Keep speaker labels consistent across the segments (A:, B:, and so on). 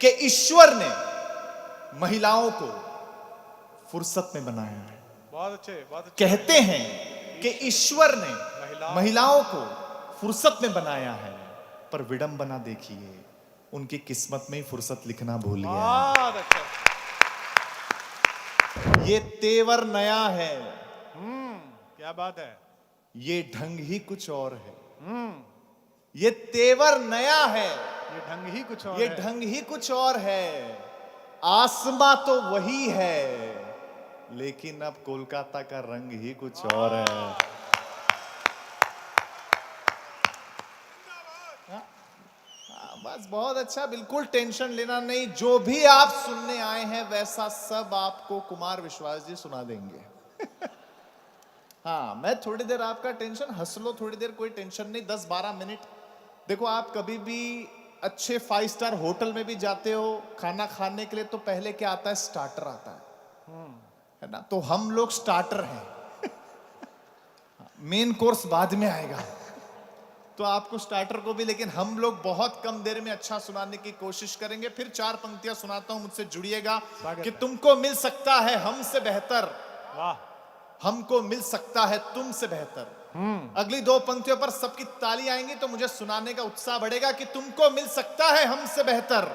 A: कि ईश्वर ने महिलाओं को फुर्सत में बनाया है।
B: बहुत अच्छे।
A: कहते हैं कि ईश्वर ने महिलाओं को फुर्सत में बनाया है, पर विडंबना देखिए, उनकी किस्मत में ही फुर्सत लिखना भूल गया।
B: बहुत अच्छा।
A: ये तेवर नया है,
B: क्या बात है।
A: ये ढंग ही कुछ और है। ये तेवर नया है,
B: ये ढंग ही कुछ और
A: ये
B: है।
A: ढंग ही कुछ और है। आसमां तो वही है, लेकिन अब कोलकाता का रंग ही कुछ और है। बस बहुत अच्छा, बिल्कुल टेंशन लेना नहीं। जो भी आप सुनने आए हैं वैसा सब आपको कुमार विश्वास जी सुना देंगे। हाँ, मैं थोड़ी देर आपका टेंशन, हंस लो थोड़ी देर, कोई टेंशन नहीं, 10-12 मिनट। देखो, आप कभी भी अच्छे 5 स्टार होटल में भी जाते हो खाना खाने के लिए, तो पहले क्या आता है? स्टार्टर आता है ना। तो हम लोग स्टार्टर हैं, मेन कोर्स बाद में आएगा। तो आपको स्टार्टर को भी, लेकिन हम लोग बहुत कम देर में अच्छा सुनाने की कोशिश करेंगे। फिर 4 पंक्तियां सुनाता हूं, मुझसे जुड़िएगा कि तुमको मिल सकता है हमसे बेहतर,
B: वाह,
A: हमको मिल सकता है तुमसे बेहतर। अगली 2 पंक्तियों पर सबकी ताली आएंगी तो मुझे सुनाने का उत्साह बढ़ेगा कि तुमको मिल सकता है हमसे बेहतर,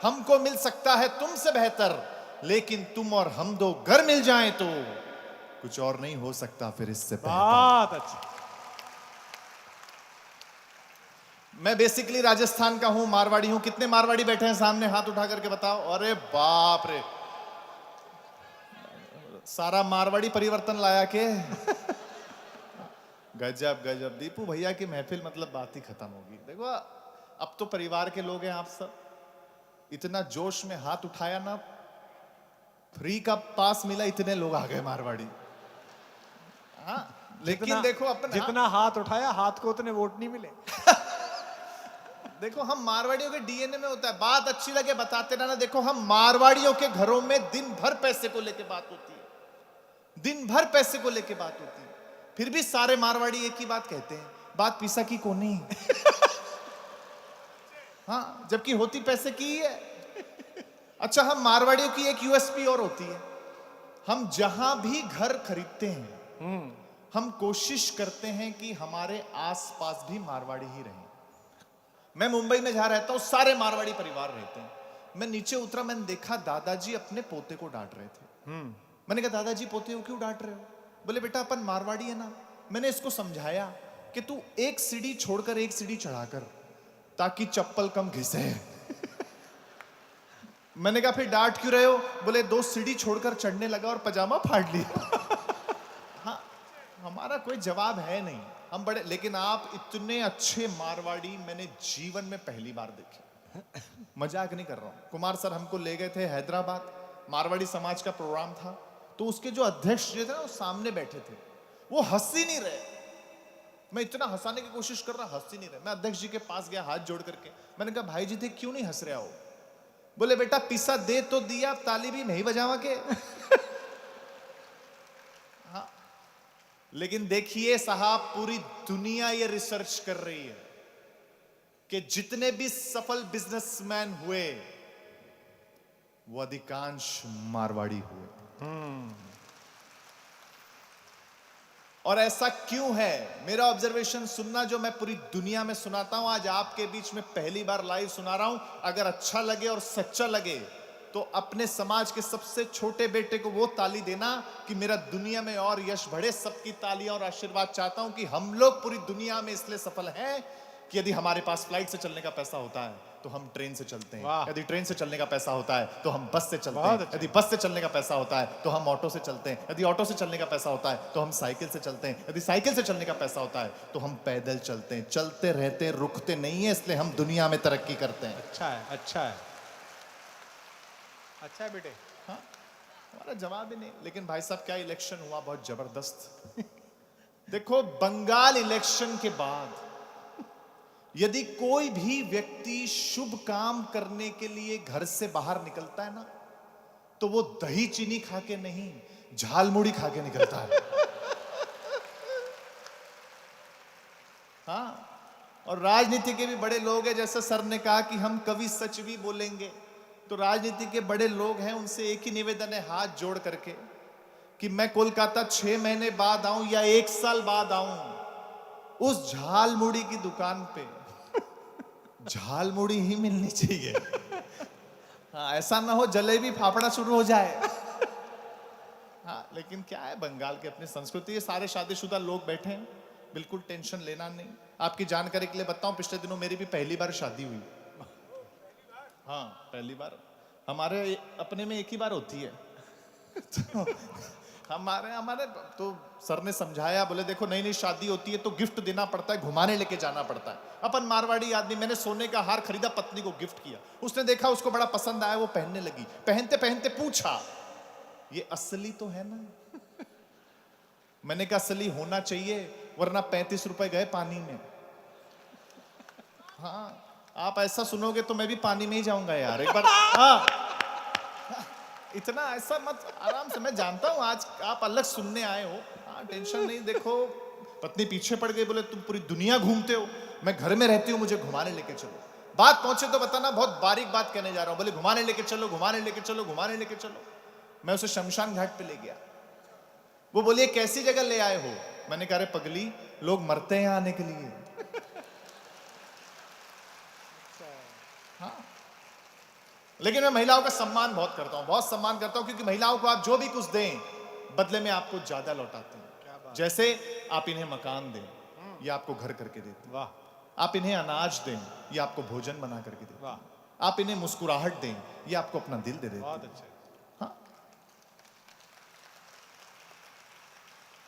A: हमको मिल सकता है तुमसे बेहतर, लेकिन तुम और हम दो घर मिल जाएं तो कुछ और नहीं हो सकता फिर इससे बेहतर।
B: बहुत अच्छा।
A: मैं बेसिकली राजस्थान का हूं, मारवाड़ी हूं। कितने मारवाड़ी बैठे हैं सामने? हाथ उठा करके बताओ। अरे बाप रे, सारा मारवाड़ी परिवर्तन लाया के। गजब गजब। दीपू भैया की महफिल मतलब बात ही खत्म होगी। देखो, अब तो परिवार के लोग हैं आप सब। इतना जोश में हाथ उठाया ना, फ्री का पास मिला, इतने लोग आ गए मारवाड़ी। हाँ, लेकिन देखो अपन
B: जितना हाथ उठाया, हाथ को उतने वोट नहीं मिले।
A: देखो, हम मारवाड़ियों के डीएनए में होता है। बात अच्छी लगे बताते रहना। देखो, हम मारवाड़ियों के घरों में दिन भर पैसे को लेके बात होती है, दिन भर पैसे को लेके बात होती है। फिर भी सारे मारवाड़ी एक ही बात कहते हैं, बात पैसा की को नहीं। हाँ, जबकि होती पैसे की ही है। अच्छा, हम मारवाड़ियों की एक यूएसपी और होती है। हम जहां भी घर खरीदते हैं, हम कोशिश करते हैं कि हमारे आसपास भी मारवाड़ी ही रहें। मैं मुंबई में जहां रहता हूं, सारे मारवाड़ी परिवार रहते हैं। मैं नीचे उतरा, मैंने देखा दादाजी अपने पोते को डांट रहे थे। मैंने कहा, दादाजी पोते को क्यों डांट रहे हो? बोले, बेटा अपन मारवाड़ी है ना। मैंने इसको समझाया कि तू एक सीढ़ी छोड़कर एक सीढ़ी चढ़ाकर, ताकि चप्पल कम घिसे। मैंने कहा, फिर डांट क्यों रहे हो? बोले, 2 सीढ़ी छोड़कर चढ़ने लगा और पजामा फाड़ लिया। हाँ, हमारा कोई जवाब है नहीं, हम बड़े। लेकिन आप इतने अच्छे मारवाड़ी मैंने जीवन में पहली बार देखे। मजाक नहीं कर रहा हूं। कुमार सर हमको ले गए थे हैदराबाद, मारवाड़ी समाज का प्रोग्राम था। तो उसके जो अध्यक्ष जी थे ना, वो सामने बैठे थे, वो हंस ही नहीं रहे। मैं इतना हंसाने की कोशिश कर रहा, हंस ही नहीं रहे। मैं अध्यक्ष जी के पास गया हाथ जोड़ करके, मैंने कहा, भाई जी थे, क्यों नहीं हंस रहे हो? बोले, बेटा पिस्सा दे तो दिया, ताली भी नहीं बजावा के। हाँ, लेकिन देखिए साहब, पूरी दुनिया ये रिसर्च कर रही है कि जितने भी सफल बिजनेसमैन हुए वो अधिकांश मारवाड़ी हुए। और ऐसा क्यों है? मेरा ऑब्जर्वेशन सुनना, जो मैं पूरी दुनिया में सुनाता हूं, आज आपके बीच में पहली बार लाइव सुना रहा हूं। अगर अच्छा लगे और सच्चा लगे तो अपने समाज के सबसे छोटे बेटे को वो ताली देना कि मेरा दुनिया में और यश बढ़े। सबकी तालियां और आशीर्वाद चाहता हूं कि हम लोग पूरी दुनिया में इसलिए सफल हैं कि यदि हमारे पास फ्लाइट से चलने का पैसा होता है तो हम ट्रेन से चलते हैं, यदि ट्रेन से चलने का पैसा होता है तो हम बस से चलते हैं, यदि बस से चलने का पैसा होता है तो हम ऑटो से चलते हैं, यदि ऑटो से चलने का पैसा होता है तो हम साइकिल से चलते हैं, यदि साइकिल से चलने का पैसा होता है तो हम पैदल चलते हैं। चलते रहते हैं, रुकते नहीं है, इसलिए हम दुनिया में तरक्की करते हैं।
B: अच्छा है, अच्छा है, अच्छा है बेटे।
A: हाँ, हमारा जवाब ही नहीं। लेकिन भाई साहब, क्या इलेक्शन हुआ, बहुत जबरदस्त। देखो, बंगाल इलेक्शन के बाद यदि कोई भी व्यक्ति शुभ काम करने के लिए घर से बाहर निकलता है ना, तो वो दही चीनी खा के नहीं, झालमुड़ी खा के निकलता है। हाँ, और राजनीति के भी बड़े लोग हैं, जैसे सर ने कहा कि हम कभी सच भी बोलेंगे, तो राजनीति के बड़े लोग हैं, उनसे एक ही निवेदन है हाथ जोड़ करके कि मैं कोलकाता 6 महीने बाद आऊं या 1 साल बाद आऊं, उस झाल मुड़ी की दुकान पे झाल मुड़ी ही मिलनी चाहिए। हाँ, ऐसा ना हो जलेबी फाफड़ा शुरू हो जाए। हाँ, लेकिन क्या है, बंगाल की अपनी संस्कृति है, सारे शादीशुदा लोग बैठे हैं, बिल्कुल टेंशन लेना नहीं। आपकी जानकारी के लिए बताऊं, पिछले दिनों मेरी भी पहली बार शादी हुई। हाँ, पहली बार। हमारे अपने में एक ही बार होती है। तो हमारे हमारे तो सर ने समझाया, बोले देखो नई नई शादी होती है तो गिफ्ट देना पड़ता है, घुमाने लेके जाना पड़ता है। अपन मारवाड़ी आदमी, मैंने सोने का हार खरीदा, पत्नी को गिफ्ट किया, उसने देखा, उसको बड़ा पसंद आया, वो पहनने लगी। पहनते पहनते पूछा, ये असली तो है ना? मैंने कहा असली होना चाहिए, वरना 35 रुपए गए पानी में। हाँ, आप ऐसा सुनोगे तो मैं भी पानी में ही जाऊंगा यार, एक बार। हाँ, इतना ऐसा मत, आराम से। मैं जानता हूं आज आप अलग सुनने आए हो। हाँ, टेंशन नहीं। देखो, पत्नी पीछे पड़ गई, बोले तुम पूरी दुनिया घूमते हो, मैं घर में रहती हूँ, मुझे घुमाने लेके चलो। बात पहुंचे तो बताना, बहुत बारीक बात कहने जा रहा हूं। बोले घुमाने लेके चलो, घुमाने लेके चलो, घुमाने लेके चलो। मैं उसे शमशान घाट पे ले गया। वो बोली कैसी जगह ले आए हो? मैंने कहा, अरे पगली, लोग मरते हैं आने के लिए। हाँ, लेकिन मैं महिलाओं का सम्मान बहुत करता हूं, बहुत सम्मान करता हूं, क्योंकि महिलाओं को आप जो भी कुछ दें, बदले में आपको ज्यादा लौटाते हैं। जैसे आप इन्हें मकान दें, ये आपको घर करके देते हैं।
B: वाह।
A: आप इन्हें अनाज दें, ये आपको भोजन बना करके देते हैं।
B: वाह,
A: आप इन्हें मुस्कुराहट दें, ये आपको अपना दिल दे देते हैं।
B: बहुत अच्छा।
A: हाँ,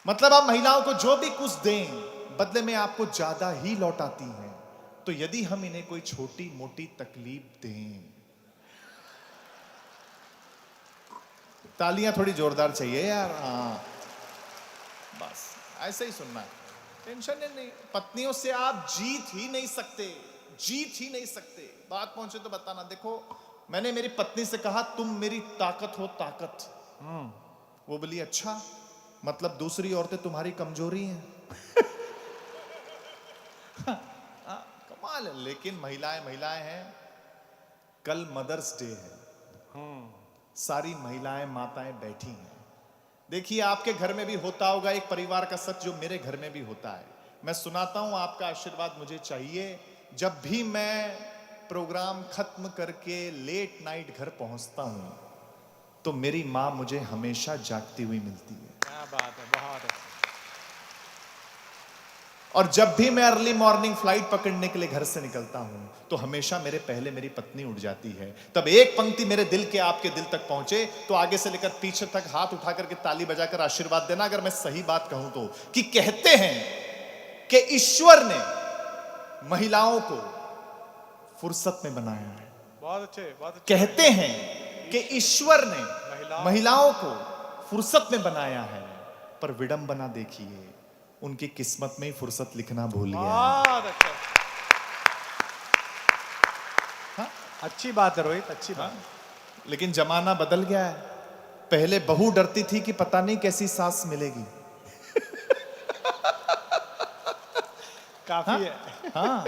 A: मतलब आप महिलाओं को जो भी कुछ दें, बदले में आपको ज्यादा ही लौटाती हैं। तो यदि हम इन्हें कोई छोटी मोटी तकलीफ दें, तालियां थोड़ी जोरदार चाहिए यार। हाँ, बस ऐसे ही सुनना है, टेंशन नहीं। पत्नियों से आप जीत ही नहीं सकते, जीत ही नहीं सकते। बात पहुंचे तो बताना। देखो, मैंने मेरी पत्नी से कहा, तुम मेरी ताकत हो, ताकत। वो बोली अच्छा, मतलब दूसरी औरतें तुम्हारी कमजोरी हैं। कमाल है। लेकिन महिलाएं महिलाएं हैं। कल मदर्स डे है, सारी महिलाएं माताएं बैठी हैं। देखिए, आपके घर में भी होता होगा एक परिवार का सच, जो मेरे घर में भी होता है। मैं सुनाता हूं, आपका आशीर्वाद मुझे चाहिए। जब भी मैं प्रोग्राम खत्म करके लेट नाइट घर पहुंचता हूं, तो मेरी मां मुझे हमेशा जागती हुई मिलती है।
B: क्या बात है, बहुत अच्छा।
A: और जब भी मैं अर्ली मॉर्निंग फ्लाइट पकड़ने के लिए घर से निकलता हूं, तो हमेशा मेरे पहले मेरी पत्नी उठ जाती है। तब एक पंक्ति मेरे दिल के आपके दिल तक पहुंचे, तो आगे से लेकर पीछे तक हाथ उठा करके ताली बजाकर आशीर्वाद देना, अगर मैं सही बात कहूं तो। कि कहते हैं कि ईश्वर ने महिलाओं को फुर्सत में बनाया है।
B: बहुत अच्छे, बहुत अच्छे।
A: कहते हैं कि ईश्वर ने महिलाओं को फुर्सत में बनाया है, पर विडंबना देखिए, उनकी किस्मत में ही फुर्सत लिखना भूल गया।
B: बहुत अच्छा।
A: हाँ?
B: अच्छी बात है रोहित, अच्छी बात।
A: लेकिन जमाना बदल गया है। पहले बहू डरती थी कि पता नहीं कैसी सास मिलेगी।
B: काफी है।
A: हाँ,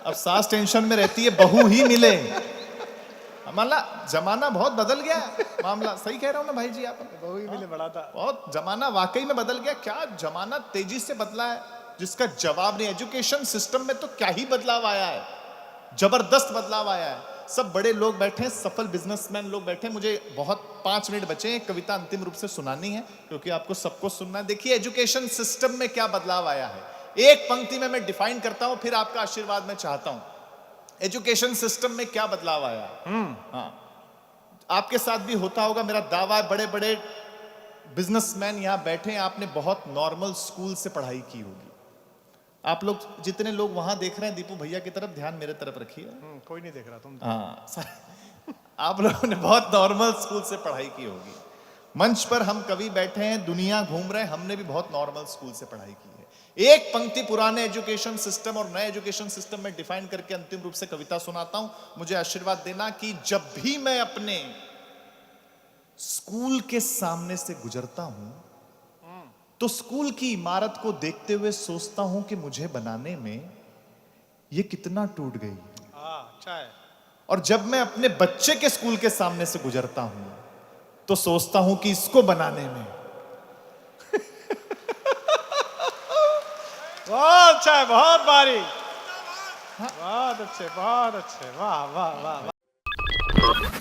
A: अब सास टेंशन में रहती है बहू ही मिले। मतलब जमाना बहुत बदल गया है। मामला सही कह रहा हूं ना भाई जी आप?
B: बहू ही मिले बड़ा था।
A: बहुत जमाना वाकई में बदल गया। क्या जमाना तेजी से बदला है, जिसका जवाब नहीं। एजुकेशन सिस्टम में तो क्या ही बदलाव आया है, जबरदस्त बदलाव आया है। सब बड़े लोग बैठे हैं, सफल बिजनेसमैन लोग बैठे हैं। मुझे बहुत 5 मिनट बचे हैं, कविता अंतिम रूप से सुनानी है, क्योंकि आपको सबको सुनना है। देखिए, एजुकेशन सिस्टम में क्या बदलाव आया है, एक पंक्ति में मैं डिफाइन करता हूं, फिर आपका आशीर्वाद मैं चाहता हूं। एजुकेशन सिस्टम में क्या बदलाव आया है। हाँ, आपके साथ भी होता होगा, मेरा दावा है। बड़े बड़े बिजनेसमैन यहां बैठे हैं, आपने बहुत नॉर्मल स्कूल से पढ़ाई की होगी। आप लोग जितने लोग वहां देख रहे हैं, दीपू भैया की तरफ ध्यान मेरे तरफ रखिए।
B: कोई नहीं देख रहा, तुम।
A: हाँ, आप लोगों ने बहुत नॉर्मल स्कूल से पढ़ाई की होगी। मंच पर हम कवि बैठे हैं, दुनिया घूम रहे हैं, हमने भी बहुत नॉर्मल स्कूल से पढ़ाई की है। एक पंक्ति पुराने एजुकेशन सिस्टम और नए एजुकेशन सिस्टम में डिफाइन करके अंतिम रूप से कविता सुनाता हूं। मुझे आशीर्वाद देना कि जब भी मैं अपने स्कूल के सामने से गुजरता हूं, तो स्कूल की इमारत को देखते हुए सोचता हूं कि मुझे बनाने में ये कितना टूट गई।
B: अच्छा है।
A: और जब मैं अपने बच्चे के स्कूल के सामने से गुजरता हूं तो सोचता हूं कि इसको बनाने में
B: बहुत अच्छा है, बहुत बारीक, बहुत अच्छे, वाह वाह वाह वाह।